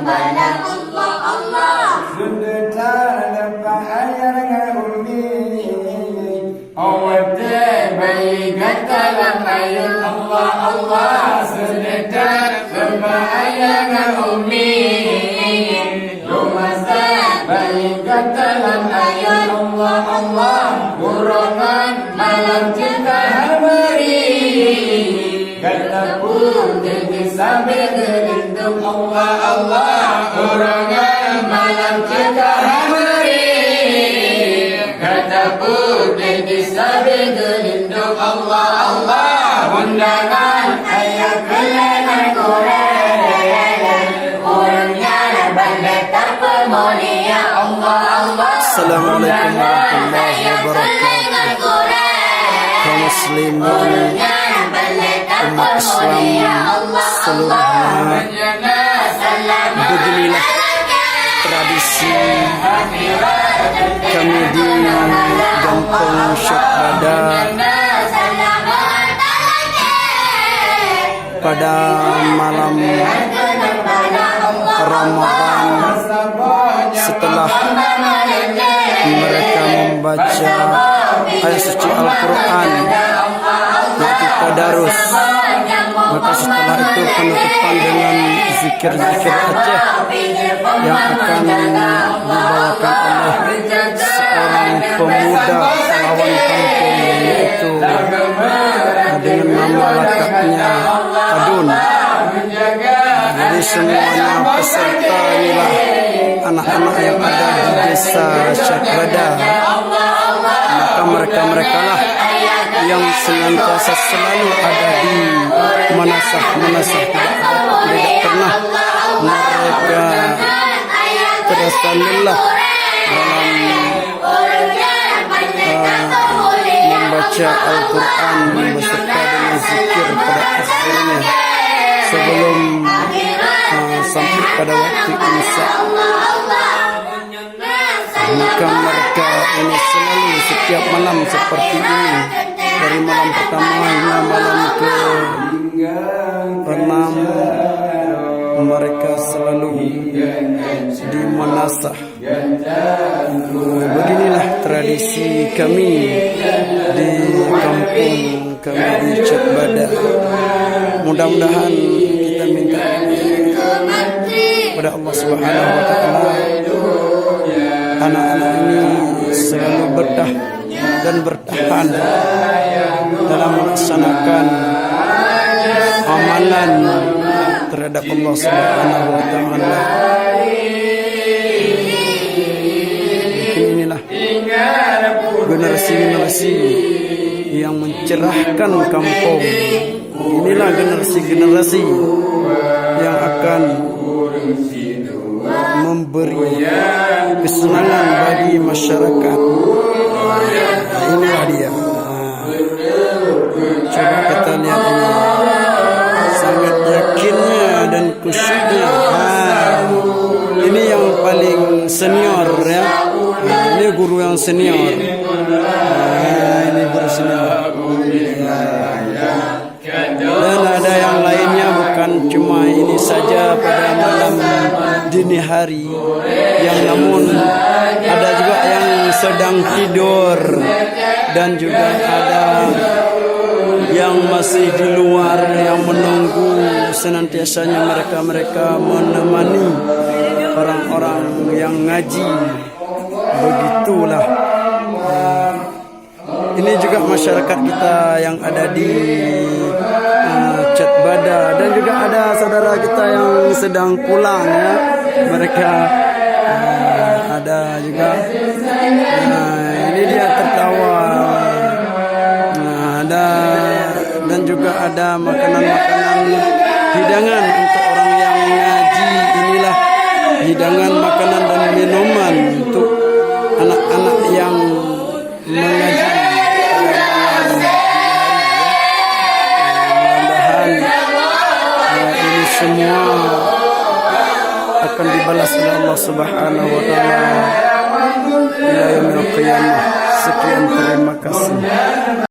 bala Allah Allah Sudutana pahayarga ummi Awate bayi gatalam ayun Allah Allah Sudutana pahayarga ummi Yomasa bayi gatalam ayun Allah Allah Urongan malam kita hari Katapun jadi sambil gelindung Allah Allah Urongan malam kita hari Katapun jadi sambil gelindung Allah Allah Undangan ayat kelihatan Quran Orangnya banda terpemulia Allah Allah Assalamualaikum warahmatullahi wabarakatuh. Kaum muslimin umat Islam seluruhnya, beginilah tradisi kami di Kampung Syekh Bada pada malam Ramadan setelah mereka membaca ayat suci Al-Quran yaitu tadarus, maka setelah itu penutupan dengan zikir-zikir Aceh yang akan dibawakan oleh seorang pemuda pahlawan kampung yaitu dengan nama lengkapnya Adun. Jadi semuanya peserta inilah anak-anak yang ada di desa Syekh Bada. Maka mereka lah yang senantiasa selalu ada di manasah-manasah, tidak pernah mereka terasa lelah dalam membaca Al-Quran beserta dengan zikir pada akhirnya sebelum sampai pada waktu insya. Maka mereka ini selalu setiap malam seperti ini, dari malam pertama hingga malam ke-6 mereka selalu di manasah. Beginilah tradisi kami di kampung kami di Syekh Bada. Mudah-mudahan kita minta kepada Allah Subhanahu wa taala anak-anak ini selalu bertah dan bertahan dalam melaksanakan amalan terhadap Allah Subhanahu wa taala. Inilah generasi-generasi yang mencerahkan kampung. Inilah generasi-generasi yang akan memberi kesenangan bagi masyarakat. Inilah dia. Coba kita lihat ini. Sangat yakinnya dan khusyuknya. Ini yang paling senior ya. Ini guru yang senior. Ini guru senior. Dan ada yang lainnya, bukan cuma ini saja pada malam dini hari, yang namun ada juga yang sedang tidur dan juga ada yang masih di luar yang menunggu senantiasanya mereka menemani orang-orang yang ngaji. Begitulah. Ini juga masyarakat kita yang ada di Syekh Bada, dan juga ada saudara kita yang sedang pulang ya. Mereka ada juga. Ini dia tertawa. Ada dan juga ada makanan-makanan hidangan untuk orang yang ngaji. Inilah hidangan makanan dan minuman untuk anak-anak yang mengaji. Ini semua akan dibalas oleh Allah Subhanahu wa taala ila yaumil qiyamah. Sekian, terima kasih.